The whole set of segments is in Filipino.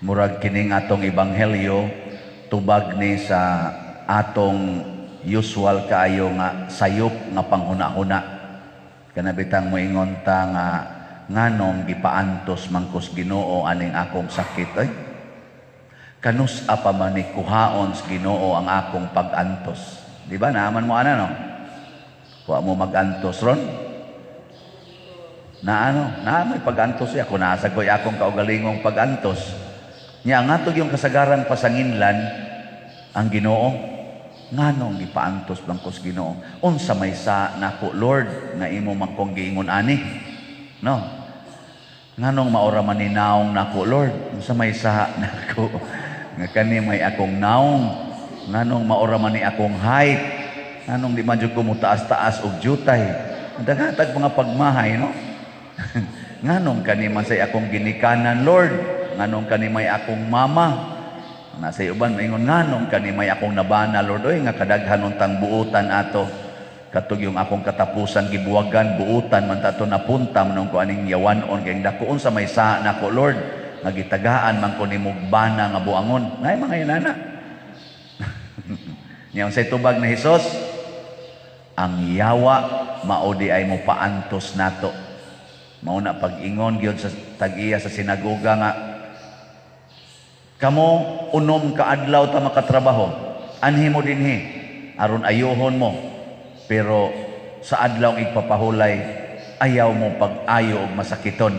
Murag kining atong ebanghelyo tubag ni sa atong usual kaayo nga sayop nga panghuna-huna. Kanabitang moingon ta nga nganong gipaantos mangkos Ginoo aning akong sakit ay. Kanus apa man ni kuhaon sa Ginoo ang akong pag-antos. Di ba naaman mo ana no? Wa mo mag-antos ron. Na may pag-antos siya. Kung nasagoy akong kaugalingong pag-antos, niya nga yung kasagaran pasanginlan, ang Ginoo, nganong gipaantos bangkos Ginoo. Unsa may sa nako, Lord, nga imo mangkong giingon ani. No? Nganong maora man ni naong nako, Lord, unsa may sa nako. Nga kani may akong naong, nganong maora man ni akong height, nganong di man jud ko mo taas-taas og jutay. Dagatag mga pagmahay, no? Nganong kani man say akong ginikanan, Lord, nganong kani may akong mama, nasa uban maingon nganong kani may akong nabana, Lord, oy nga kadaghan untang buutan ato, katug yung akong katapusan gibuwagan buutan man tato napunta man ko aning yawanon kay dako unsa may sa nako, Lord, nga gitagaan man ko nimog bana nga buangon. Nay mga inana. Nya say tubag na Hesus, ang yawa maudi ay mo paantos nato. Mauna pag-ingon gyud sa tag-iya sa sinagoga nga kamo unom ka adlaw ta makatrabaho, anhi mo dinhi aron ayohon mo, pero sa adlaw igpapahulay ayaw mo pag-ayo og masakiton.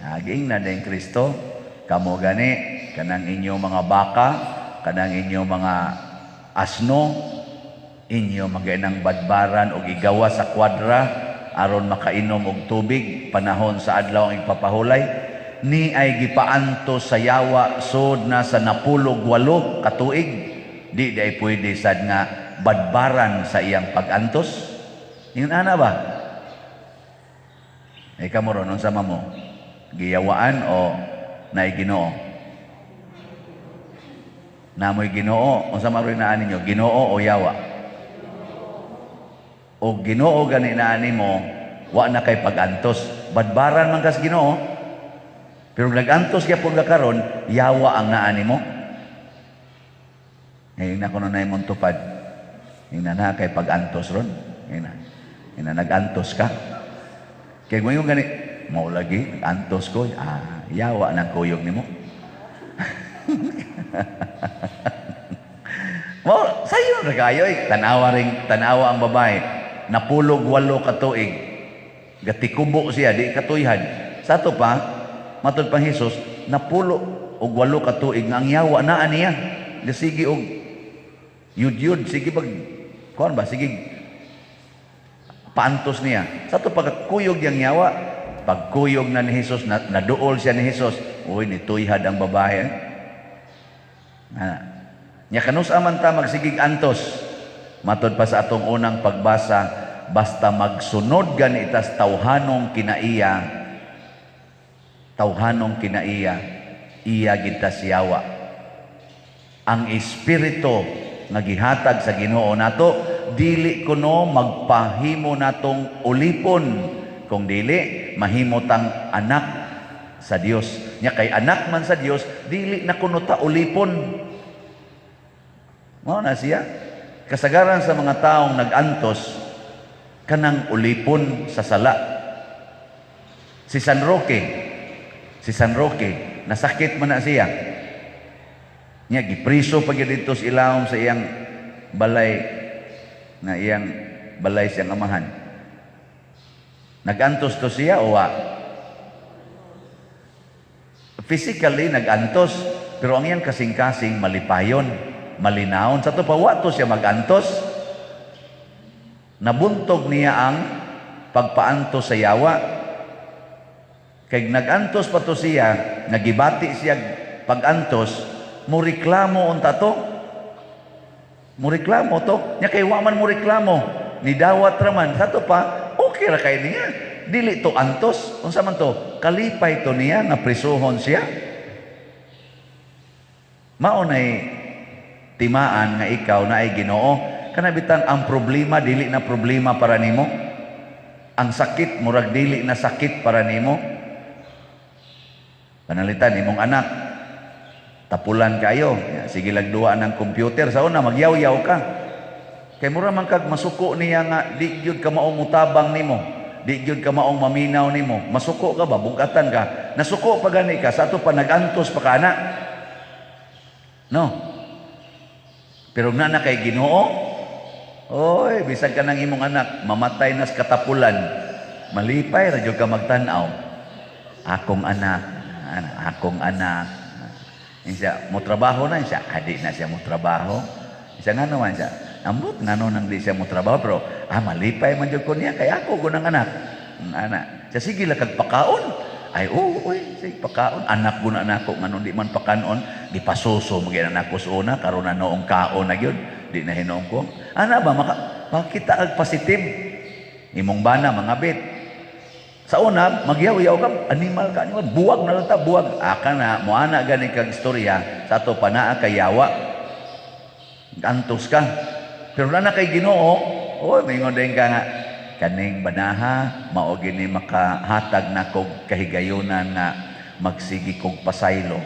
Naging na din Kristo, kamo gani kanang inyo mga baka, kanang inyo mga asno, inyo magainang badbaran og igawa sa kwadra aron makainom og tubig panahon sa adlaw ang igpapahulay, ni ay gipaantos sa yawa sud na sa 18 katuig. Di ay pwede sad nga badbaran sa iyang pag-antos. Yun ana ba? Ay kamo ron unsa mo? Giyawaan o naay Ginoo? Namoy Ginoo, unsa man rin naan ninyo? Ginoo o yawa? O Ginoo gani na ani mo, wa na kay pag-antos. Badbaran man kas Ginoo. Pero nag-antos gyapon ka karon, yawa ang naani mo. Ngayon na kuno na imong tupad. Ina na kay pag-antos ron. Ina nag-antos ka. Kay mo yung gani, mao lagi antos ko, yawa nang kuyog nimo. Mo sayo ra kayo tanawa ang babae. Napulog 8 katuig, gatikubo siya, di katuyhan. Sa to pa, matod pang Hesus, napulo og 8 katuig nga ang yawa naa niya. Sige og yud sige pag kuan ba, sige paantos niya. Sa to pag kuyog yang yawa, pag kuyog na ni Hesus, naduol siya ni Hesus, uy nituyhad ang babae. Nya kanus aman ta magsigig antos. Matod pa sa atong unang pagbasa, basta magsunod gani itas tawhanong kinaiya, iya gintas yawa. Ang espiritu nga gihatag sa Ginoo nato, dili kuno magpahimo natong ulipon, kung dili mahimo tang anak sa Dios. Nya kay anak man sa Dios, dili na kuno ta ulipon. Mao na siya. Kasagaran sa mga taong nag-antos, kanang ulipon sa sala. Si San Roque, nasakit man na siya. Niya, gipriso pag dito sa ilawom sa iyang balay, na iyang balay siyang amahan. Nag-antos to siya o wa? Physically, nag-antos, pero ang iyang kasing-kasing malipayon. Malinawon sa to pa wato siya mag-antos, nabuntog niya ang pagpaantos sa yawa. Kay nag-antos pa to siya, nagibati siya pag-antos, mo reklamo unta to, mo reklamo to nya kay wa man mo reklamo ni dawat raman sa to pa okay ra kay niya, dili to antos. Unsa man to, kalipay to niya nga prisuhon siya. Mao nay timaan nga ikaw na ay Ginoo, kanabitan ang problema dili na problema para nimo, ang sakit murag dili na sakit para nimo. Panalitan imong anak, tapulan kayo. Sige lagduwa ng computer. Sa una, magyaw-yaw ka. Kay mura man kag masuko niya nga, di gyud ka maong mutabang nimo. Di gyud ka maong maminaw nimo. Masuko ka ba? Bugatan ka. Nasuko pa gani ka. Sa ato pa nagantos pa ka na. No? Pero na kay Ginoo, oy, bisag ka ng imong anak, mamatay na sa katapulan. Malipay, radyo ka magtanaw. Akong anak, akong anak. Siya, mo trabaho na siya. Adi na siya mo trabaho. Siya nga naman siya. Ambot nga nang di siya mo trabaho. Pero, malipay man dyan ko niya. Kaya ako, gunang anak. Anak. Siya, sige lang kagpakaon. Ay, uy, sige, pakaon. Anak ko na anak ko. Nga di man pakaon. Di pasuso. Magyan anak ko sa una. Karoon na noong kaon na yun. Di na hinoong ko. Ano ba? Makita ag positive. Imong bana, mga bit. Sa una, magyaw-yaw ka, animal ka, animal, buwag na lang ta, buwag. Aka na, muana gani kag istorya, sa to panaa kay yawa. Antos ka. Pero na kay Ginoo, mingon din ka nga, kaning banaha, mao gini makahatag na kog kahigayunan nga magsigi kog pasaylo.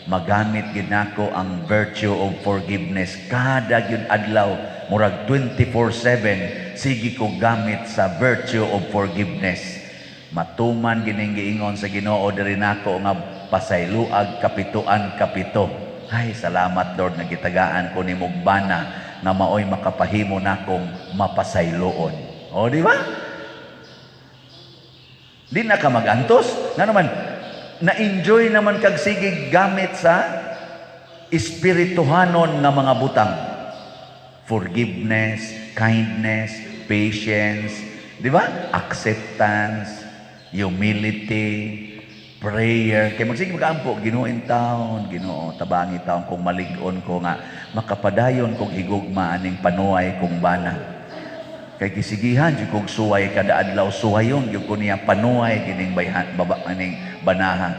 Magamit gid nako ang virtue of forgiveness. Kada gyud adlaw, murag 24/7, sige kog gamit sa virtue of forgiveness. Matuman gining giingon sa Ginoo diri nako nga pasayloag kapituan kapito. Ay salamat Lord nga gitagaan ko nimong bana nga maoy makapahimo nakong mapasayloon. O di ba? Di na ka magantos. Nga naman na-enjoy naman kag sige gamit sa espirituhanon nga mga butang. Forgiveness, kindness, patience, di ba? Acceptance, humility, prayer. Kaya magsige mag-ampo, Ginoo in taon, Ginoo tabangi taon kung malig-on ko nga makapadayon kong higugma aning panuay kong bana. Kay kisigihan jud kog suway kada adlaw suwayon gyud ko niya panuay kining bayhan baba aning banahan.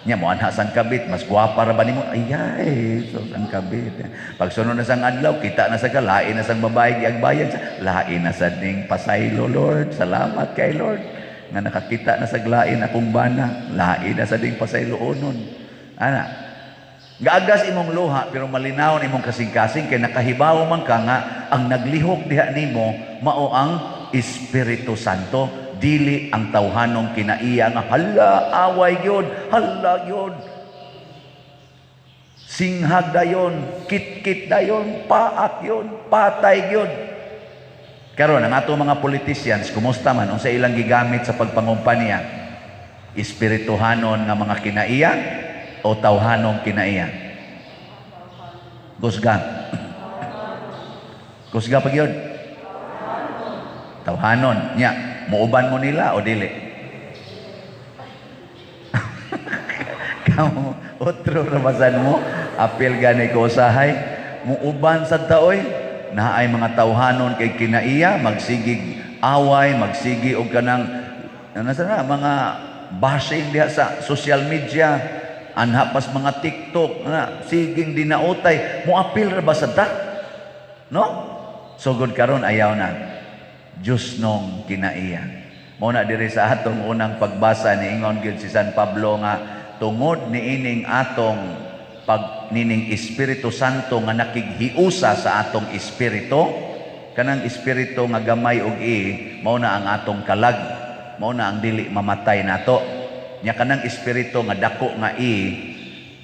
Nya mo anha sang kabit mas gwapa ra ba nimo? Ayay, so sang kabit. Pag sunod na sang adlaw kita na sa lain na sang babae giagbayan sa lain na sa ning pasaylo Lord. Salamat kay Lord nga nakakita na sa lain akong bana, lain na sa ding pasayloonon. Ana, gaagas imong luha pero malinaw imong kasing-kasing kay nakahibaw man ka nga ang naglihok diha nimo mao ang Espiritu Santo, dili ang tawhanong kinaiya nga hala away gyud, hala gyud. Singhag dayon, kit-kit dayon, paak yun, patay gyud. Karon ang ato mga politicians, kumusta man unsa ilang gigamit sa pagpangumpanya? Espirituhanon nga mga kinaiya o tawhanong kinaiya? Kusga. Kusga pag yun? Tawhanon. Nya, muuban mo nila o dili? Kamu, otro rabasan mo, apil gani ko usahay, muuban sa taoy, na ay mga tawhanon kay kinaiya, magsigig away, magsigi og kanang mga bashing diha sa social media, anha pas mga TikTok, siging dinautay, muapil ra ba sa ta? No? Sugod karon ayaw na. Diyos nung kinaiya. Muna diri sa atong unang pagbasa ni ingon gyud si San Pablo nga tungod ni ining atong nining Espiritu Santo nga nakighiusa sa atong espiritu, kanang espiritu nga gamay og mao na ang atong kalag, mao na ang dili mamatay nato. Nya kanang espiritu nga dako nga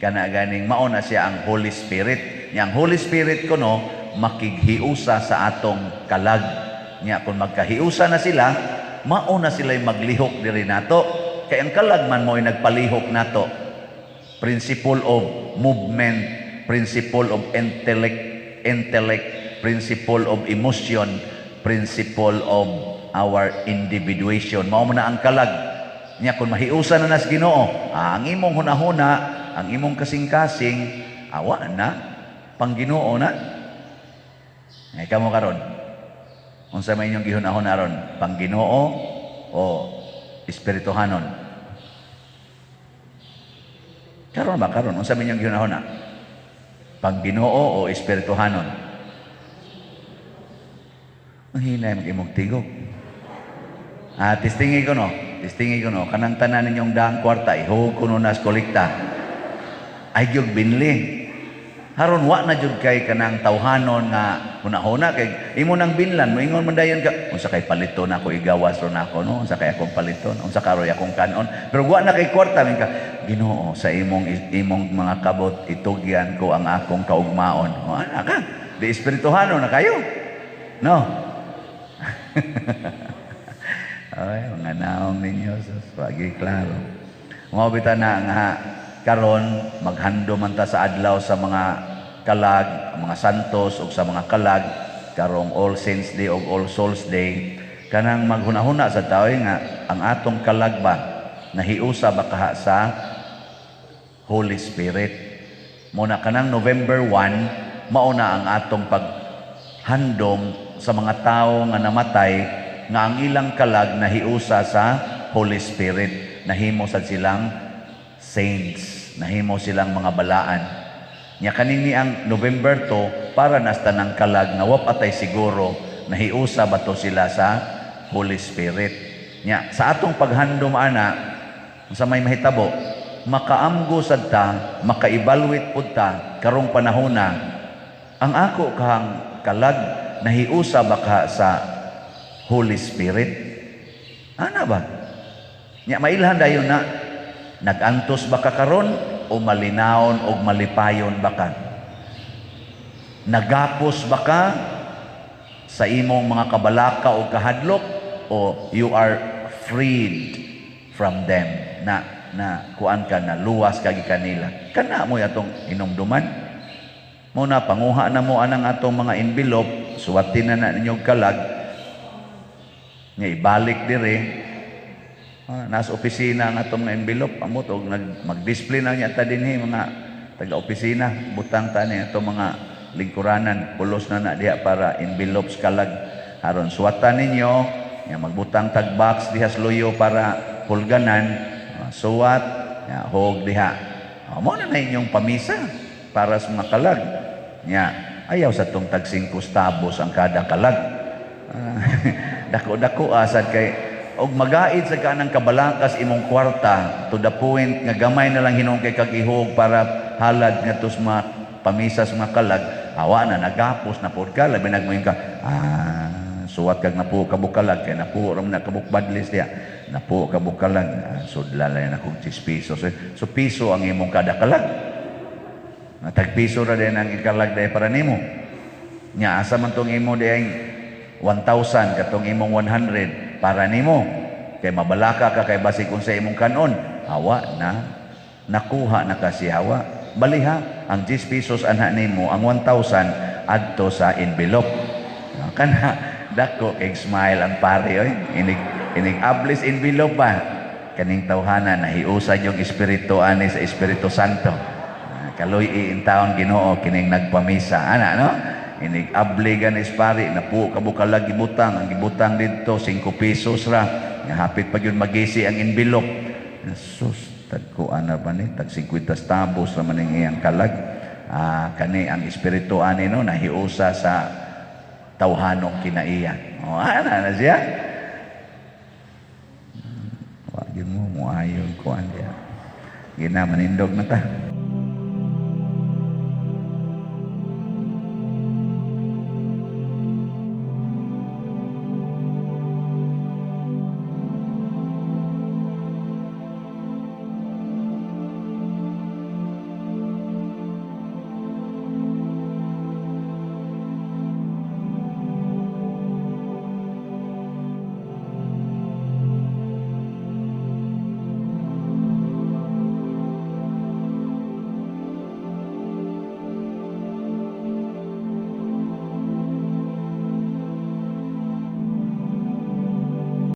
kana ganing mao na siya ang Holy Spirit. Nya ang Holy Spirit kuno makighiusa sa atong kalag. Nya kung magkahiusa na sila, mao na sila'y maglihok diri nato. Kay ang kalag man mo'y nagpalihok nato. Principle of movement, principle of intellect, principle of emotion, principle of our individuation. Mao na ang kalag. Nya kung mahiusa na nas Ginoo, ang imong hunahuna, ang imong kasing-kasing, awa na, pang Ginoo na. Ay kamo karon. Unsa may inyong gihunahon aron? Pang Ginoo o espirituhanon? Karon ba karon unsa may inyong gihunahon na? Pang Ginoo o espirituhanon? Ang hinay mag-imong tigok. Tistingi ko no. Tistingi ko no. Kanang tanan ninyong daang kwarta, ihugog ko no nas kolekta. Ay gyud binli. Haron wa na jud kay kanang tawhanon nga hunahuna kay imo nang binlan moingon man dayon ka unsa kay paliton ako igawas ron ako no unsa kay akong paliton unsa karoy akong kanon pero wa na kay kwarta min ka Ginoo sa imong mga kabot itugyan ko ang akong kaugmaon o ana ka di espirituhano na kayo no. Ay mga naong ninyo sus pagi klaro mao bitaw na nga karon maghando man ta sa adlaw sa mga kalag, mga santos ug sa mga kalag karong All Saints Day ug All Souls Day kanang maghunahuna sa tao nga ang atong kalag ba nahiusa ba kaha sa Holy Spirit. Muna kanang November 1 mao na ang atong paghandom sa mga tao nga namatay nga ang ilang kalag nahiusa sa Holy Spirit nahimo sad silang saints, nahimo silang mga balaan. Nya kanini ang November 2 para nasta ng kalag na wa patay siguro nahiusa ba to sila sa Holy Spirit. Nya sa atong paghandom ana sa may mahitabo makaamgo sad ta, maka-evaluate pud ta karong panahona ang ako kahang kalag nahiusa ba ka sa Holy Spirit? Ana ba? Nya mailhan dayon na nagantos ba ka karon o malinawon o malipayon ba ka? Nagapos ba ka sa imong mga kabalaka o kahadlok o you are freed from them na kuan ka na luwas kagi kanila kana mo atong inumduman mo na panguha na mo anang atong mga envelope suwatin na ninyo kalag nga ibalik dire. Nasa opisina ang atong mga envelope amot og mag-display na niya ta dinhi mga taga-opisina butang ta ni atong mga lingkuranan pulos na diha para envelopes kalag aron suwatan ninyo nga magbutang tag box diha sa loyo para pulganan suwat nga hog diha mo na inyong pamisa para sa mga kalag nya ayaw sa tong tag 5 centavos ang kada kalag dako-dako asad kay og magaid sa kanang kabalakas imong kwarta to the point nga gamay na lang hinung kay kag-ihog para halad nga tos mga pamisas mga kalag awa na nagapos na pod ka labi nagmoy ka suwat kag napuo ka bukalag kay napuo ra man kabuk badlis diya napuo ka bukalag sudlalay na kog 10 pesos so piso ang imong kada kalag tag piso ra din ang ikalag day para nimo nya asa man tong imo day 1,000 katong imong 100 para nimo kay mabalaka ka kay basig kung sa imong kanon awa na nakuha na kasi awa baliha ang 10 pesos anha nimo ang 1,000 adto sa envelope kana dako kay smile ang pare oy inig ablis envelope ba kaning tawhana nahiusa yung espiritu ani sa Espiritu Santo kaloy in taon Ginoo kining nagpamisa ana no inig abligan is pare napuo ka bukalag gibutang ang gibutang didto 5 pesos ra nga hapit pa gyud magisi ang envelope sus tagko ana ba ni tag 50 centavos ra man iyang kalag kani ang espiritu ani no nahiusa sa tawhanong kinaiya ana na siya wa gyud mo ayon ko andiya gina manindog na ta.